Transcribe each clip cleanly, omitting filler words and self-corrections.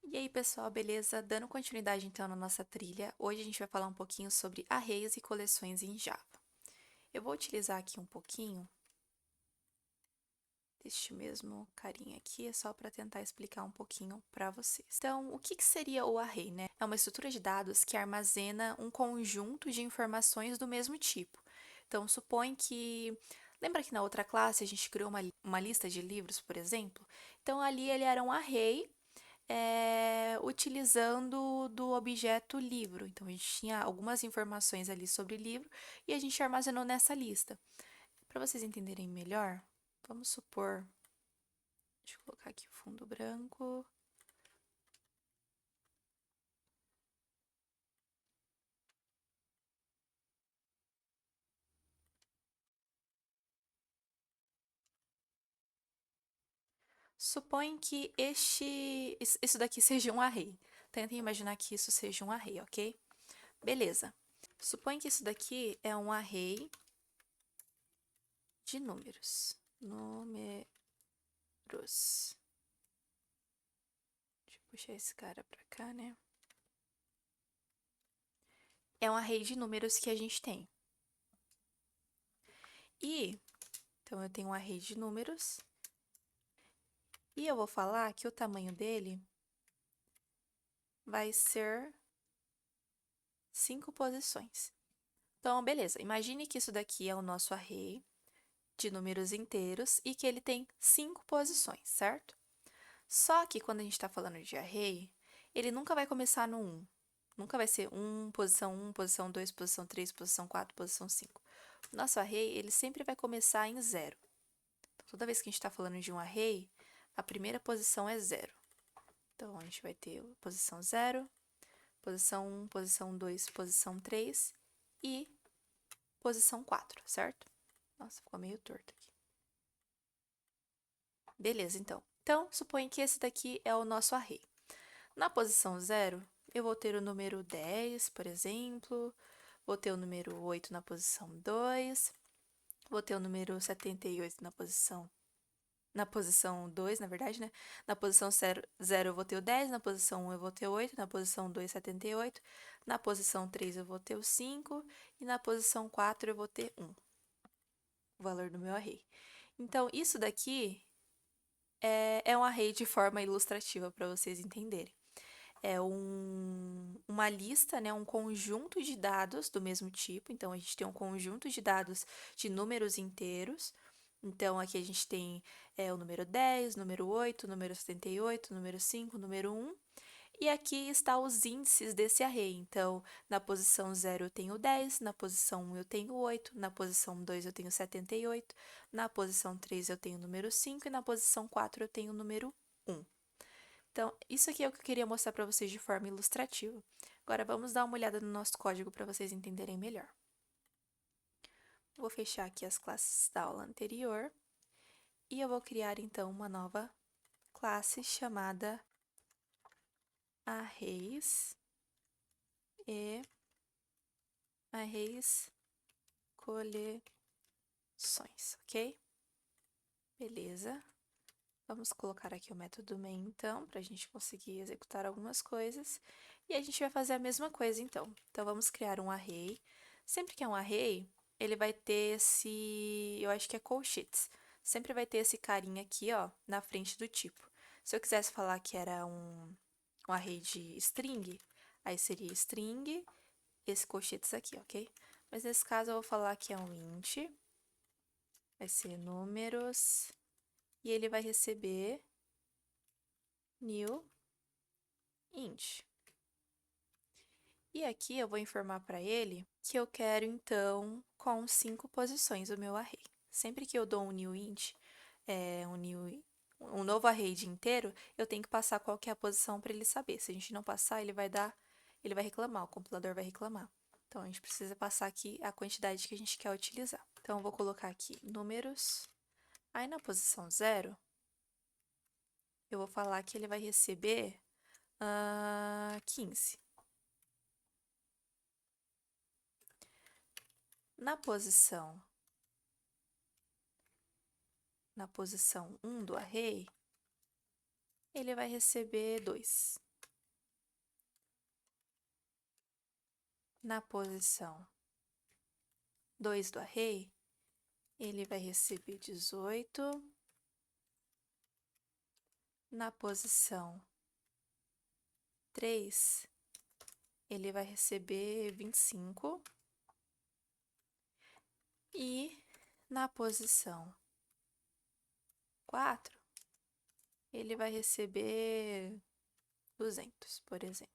E aí, pessoal, beleza? Dando continuidade então na nossa trilha, hoje a gente vai falar um pouquinho sobre arrays e coleções em Java. Eu vou utilizar aqui um pouquinho deste mesmo carinha aqui, é só para tentar explicar um pouquinho para vocês. Então, o que seria o array, né? É uma estrutura de dados que armazena um conjunto de informações do mesmo tipo. Então, supõe que lembra que na outra classe a gente criou uma lista de livros, por exemplo? Então, ali ele era um array utilizando do objeto livro. Então, a gente tinha algumas informações ali sobre livro e a gente armazenou nessa lista. Para vocês entenderem melhor, vamos supor, deixa eu colocar aqui o fundo branco. Supõe que isso daqui seja um array. Tentem imaginar que isso seja um array, ok? Beleza. Supõe que isso daqui é um array de números. Números. Deixa eu puxar esse cara pra cá, né? É um array de números que a gente tem. Então, eu tenho um array de números. E eu vou falar que o tamanho dele vai ser 5 posições. Então, beleza. Imagine que isso daqui é o nosso array de números inteiros e que ele tem 5 posições, certo? Só que quando a gente está falando de array, ele nunca vai começar no 1. Nunca vai ser 1, posição 2, posição 3, posição 4, posição 5. Nosso array, ele sempre vai começar em 0. Então, toda vez que a gente está falando de um array, a primeira posição é 0. Então, a gente vai ter posição 0, posição 1, posição 2, posição 3 e posição 4, certo? Nossa, ficou meio torto aqui. Beleza, então. Então, suponha que esse daqui é o nosso array. Na posição 0, eu vou ter o número 10, por exemplo, vou ter o número 8 na posição 2, vou ter o número 78 na posição 2, na verdade, né? Na posição 0 eu vou ter o 10, na posição 1 eu vou ter o 8, na posição 2, 78, na posição 3 eu vou ter o 5 e na posição 4 eu vou ter 1, o valor do meu array. Então, isso daqui é um array de forma ilustrativa para vocês entenderem. É uma lista, né, um conjunto de dados do mesmo tipo. Então, a gente tem um conjunto de dados de números inteiros. Então, aqui a gente tem o número 10, número 8, número 78, número 5, número 1. E aqui está os índices desse array. Então, na posição 0 eu tenho 10, na posição 1 eu tenho 8, na posição 2 eu tenho 78, na posição 3 eu tenho o número 5 e na posição 4 eu tenho o número 1. Então, isso aqui é o que eu queria mostrar para vocês de forma ilustrativa. Agora, vamos dar uma olhada no nosso código para vocês entenderem melhor. Vou fechar aqui as classes da aula anterior e eu vou criar, então, uma nova classe chamada Arrays e Arrays Coleções, ok? Beleza. Vamos colocar aqui o método main, então, para a gente conseguir executar algumas coisas. E a gente vai fazer a mesma coisa, então. Então, vamos criar um array. Sempre que é um array, ele vai ter eu acho que é colchetes. Sempre vai ter esse carinha aqui, ó, na frente do tipo. Se eu quisesse falar que era um array de string, aí seria string, esse colchetes aqui, ok? Mas nesse caso, eu vou falar que é um int, vai ser números, e ele vai receber new int. E aqui eu vou informar para ele que eu quero, então, com 5 posições o meu array. Sempre que eu dou um new int, um novo array de inteiro, eu tenho que passar qual que é a posição para ele saber. Se a gente não passar, ele vai reclamar, o compilador vai reclamar. Então, a gente precisa passar aqui a quantidade que a gente quer utilizar. Então, eu vou colocar aqui números. Aí, na posição 0, eu vou falar que ele vai receber 15. Na posição 1 do array, ele vai receber 2. na posição 2 do array, ele vai receber 18. Na posição 3, ele vai receber 25. E na posição 4, ele vai receber 200, por exemplo.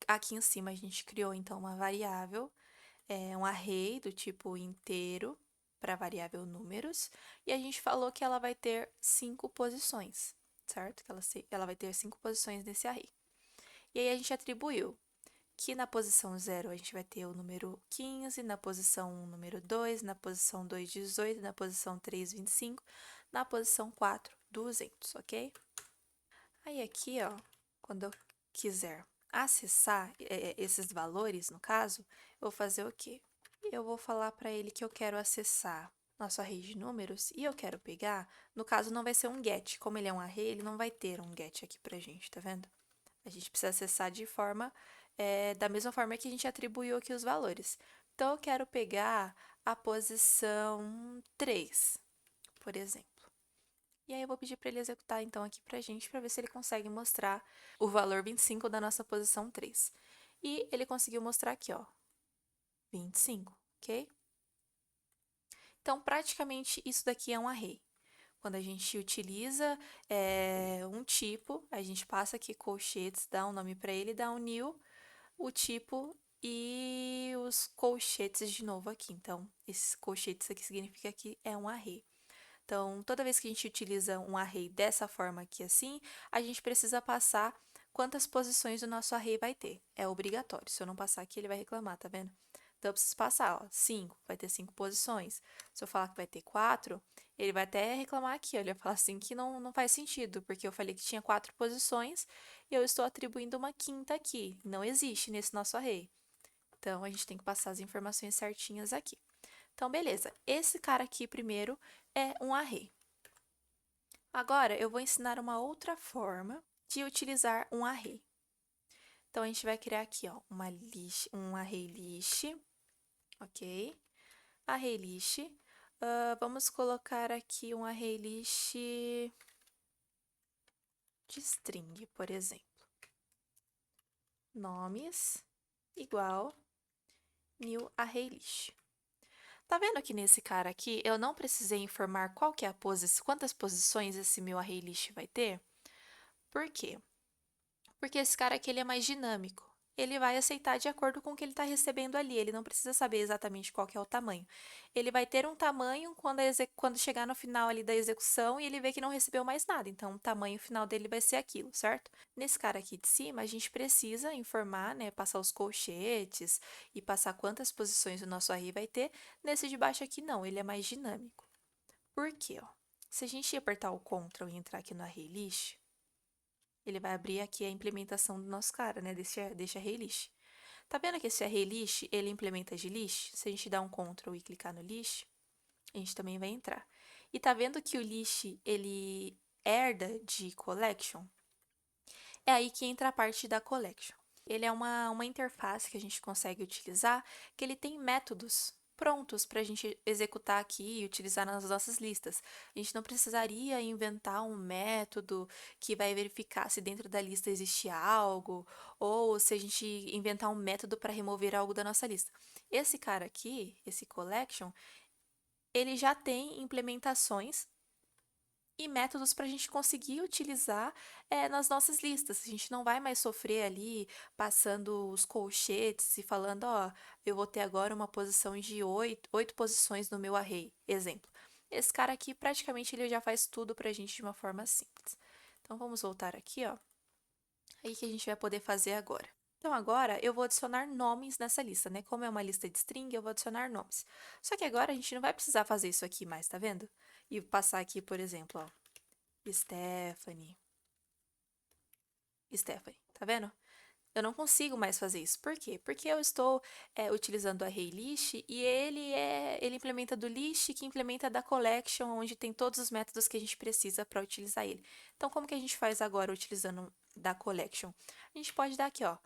Aqui em cima a gente criou então uma variável, um array do tipo inteiro para a variável números, e a gente falou que ela vai ter 5 posições, certo? Que ela vai ter 5 posições nesse array. E aí a gente atribuiu que na posição 0 a gente vai ter o número 15, na posição 1 o número 2, na posição 2 18, na posição 3 25, na posição 4 200, ok? Aí aqui, ó, quando eu quiser acessar esses valores, no caso, eu vou fazer o quê? Eu vou falar para ele que eu quero acessar nosso array de números e eu quero pegar, no caso não vai ser um get, como ele é um array, ele não vai ter um get aqui pra gente, tá vendo? A gente precisa acessar de forma, da mesma forma que a gente atribuiu aqui os valores. Então, eu quero pegar a posição 3, por exemplo. E aí, eu vou pedir para ele executar, então, aqui pra gente, para ver se ele consegue mostrar o valor 25 da nossa posição 3. E ele conseguiu mostrar aqui, ó, 25, ok? Então, praticamente, isso daqui é um array. Quando a gente utiliza um tipo, a gente passa aqui colchetes, dá um nome para ele, dá um new, o tipo e os colchetes de novo aqui. Então, esses colchetes aqui significa que é um array. Então, toda vez que a gente utiliza um array dessa forma aqui assim, a gente precisa passar quantas posições o nosso array vai ter. É obrigatório. Se eu não passar aqui, ele vai reclamar, tá vendo? Então, eu preciso passar, ó, 5, vai ter 5 posições. Se eu falar que vai ter 4, ele vai até reclamar aqui, ó, ele vai falar assim que não faz sentido, porque eu falei que tinha 4 posições e eu estou atribuindo uma quinta aqui. Não existe nesse nosso array. Então, a gente tem que passar as informações certinhas aqui. Então, beleza. Esse cara aqui primeiro é um array. Agora, eu vou ensinar uma outra forma de utilizar um array. Então, a gente vai criar aqui, ó, um array list, ok? Array list. Vamos colocar aqui um array list de string, por exemplo. Nomes igual new array list. Tá vendo que nesse cara aqui, eu não precisei informar qual que é a quantas posições esse meu array list vai ter? Por quê? Porque esse cara aqui ele é mais dinâmico. Ele vai aceitar de acordo com o que ele está recebendo ali. Ele não precisa saber exatamente qual que é o tamanho. Ele vai ter um tamanho quando chegar no final ali da execução e ele vê que não recebeu mais nada. Então, o tamanho final dele vai ser aquilo, certo? Nesse cara aqui de cima, a gente precisa informar, né, passar os colchetes e passar quantas posições o nosso array vai ter. Nesse de baixo aqui, não. Ele é mais dinâmico. Por quê? Ó? Se a gente apertar o Ctrl e entrar aqui no array list, ele vai abrir aqui a implementação do nosso cara, né, desse array list. Tá vendo que esse array list, ele implementa de list? Se a gente dar um Ctrl e clicar no list, a gente também vai entrar. E tá vendo que o list, ele herda de collection? É aí que entra a parte da collection. Ele é uma interface que a gente consegue utilizar, que ele tem métodos prontos para a gente executar aqui e utilizar nas nossas listas. A gente não precisaria inventar um método que vai verificar se dentro da lista existe algo, ou se a gente inventar um método para remover algo da nossa lista. Esse cara aqui, esse collection, ele já tem implementações e métodos para a gente conseguir utilizar nas nossas listas. A gente não vai mais sofrer ali passando os colchetes e falando, ó, eu vou ter agora uma posição de 8 posições no meu array, exemplo. Esse cara aqui, praticamente, ele já faz tudo para a gente de uma forma simples. Então, vamos voltar aqui, ó. Aí que a gente vai poder fazer agora. Então, agora eu vou adicionar nomes nessa lista, né? Como é uma lista de string, eu vou adicionar nomes. Só que agora a gente não vai precisar fazer isso aqui mais, tá vendo? E passar aqui, por exemplo, ó, Stephanie, tá vendo? Eu não consigo mais fazer isso. Por quê? Porque eu estou utilizando o array list e ele implementa do list que implementa da collection, onde tem todos os métodos que a gente precisa para utilizar ele. Então, como que a gente faz agora utilizando da collection? A gente pode dar aqui, ó,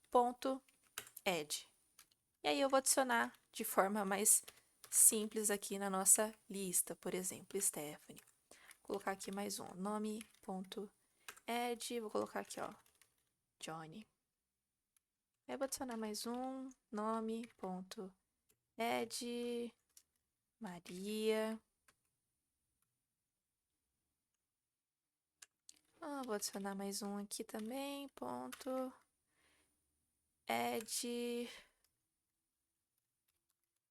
ponto add. E aí eu vou adicionar de forma mais simples aqui na nossa lista, por exemplo, Stephanie. Vou colocar aqui mais um, nome.add, vou colocar aqui, ó, Johnny. Aí vou adicionar mais um, nome.add, Maria. Vou adicionar mais um aqui também, ponto, add,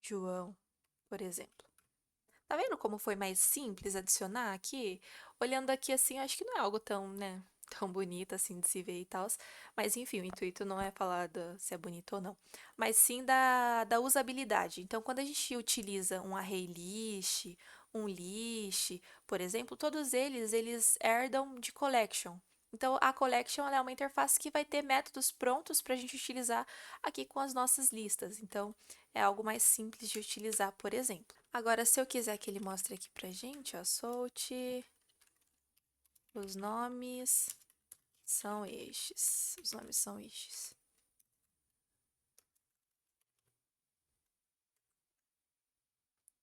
João, por exemplo. Tá vendo como foi mais simples adicionar aqui? Olhando aqui assim, eu acho que não é algo tão, né, tão bonito assim de se ver e tal. Mas enfim, o intuito não é falar se é bonito ou não, mas sim da usabilidade. Então, quando a gente utiliza um array list, um list, por exemplo, todos eles herdam de collection. Então, a collection ela é uma interface que vai ter métodos prontos para a gente utilizar aqui com as nossas listas. Então, é algo mais simples de utilizar, por exemplo. Agora, se eu quiser que ele mostre aqui pra gente, ó, solte, os nomes são estes. Os nomes são estes.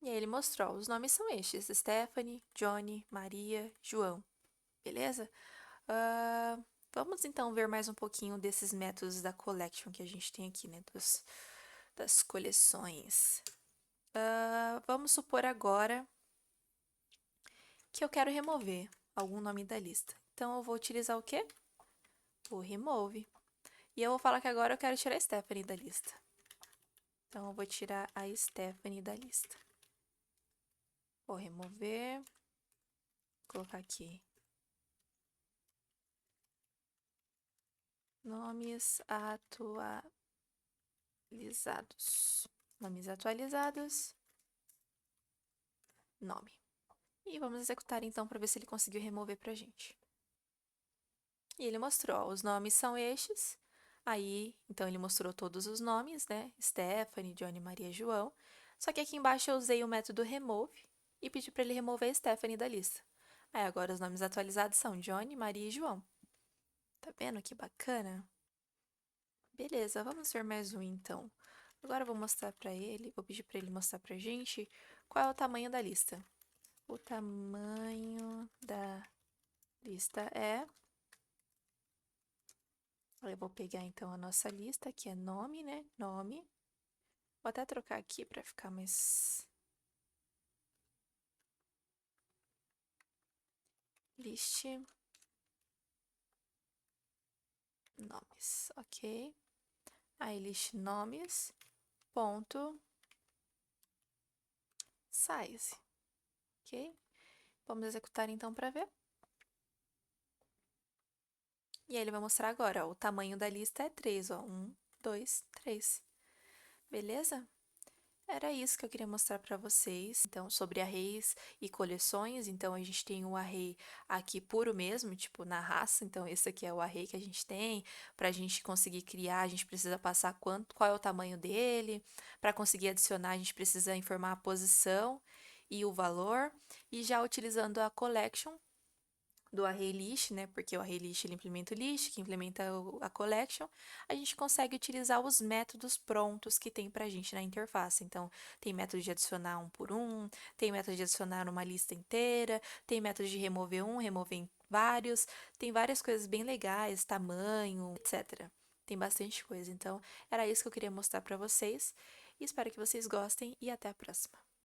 E aí ele mostrou, ó, os nomes são estes: Stephanie, Johnny, Maria, João. Beleza? Vamos então ver mais um pouquinho desses métodos da collection que a gente tem aqui, né? Das coleções. Vamos supor agora que eu quero remover algum nome da lista. Então, eu vou utilizar o quê? O remove. E eu vou falar que agora eu quero tirar a Stephanie da lista. Então, eu vou tirar a Stephanie da lista. Vou remover. Colocar aqui. Nomes atualizados. Nomes atualizados. Nome. E vamos executar então para ver se ele conseguiu remover pra gente. E ele mostrou, ó, os nomes são estes. Aí, então ele mostrou todos os nomes, né? Stephanie, Johnny, Maria, João. Só que aqui embaixo eu usei o método remove e pedi para ele remover a Stephanie da lista. Aí agora os nomes atualizados são Johnny, Maria e João. Tá vendo que bacana? Beleza, vamos ver mais um então. Agora eu vou mostrar para ele, vou pedir para ele mostrar pra gente qual é o tamanho da lista. O tamanho da lista é. Eu vou pegar então a nossa lista, que é nome, né? Nome. Vou até trocar aqui para ficar mais. List nomes, ok? Aí list nomes, ponto, size, ok? Vamos executar então para ver. E aí ele vai mostrar agora, ó, o tamanho da lista é 3, ó, 1, 2, 3. Beleza? Era isso que eu queria mostrar para vocês. Então, sobre arrays e coleções. Então, a gente tem um array aqui puro mesmo, tipo na raça. Então, esse aqui é o array que a gente tem. Para a gente conseguir criar, a gente precisa passar qual é o tamanho dele. Para conseguir adicionar, a gente precisa informar a posição e o valor. E já utilizando a collection, do array list, né? Porque o array list ele implementa o list, que implementa a collection, a gente consegue utilizar os métodos prontos que tem pra gente na interface. Então, tem método de adicionar um por um, tem método de adicionar uma lista inteira, tem método de remover um, remover vários, tem várias coisas bem legais, tamanho, etc. Tem bastante coisa. Então, era isso que eu queria mostrar pra vocês. E espero que vocês gostem e até a próxima.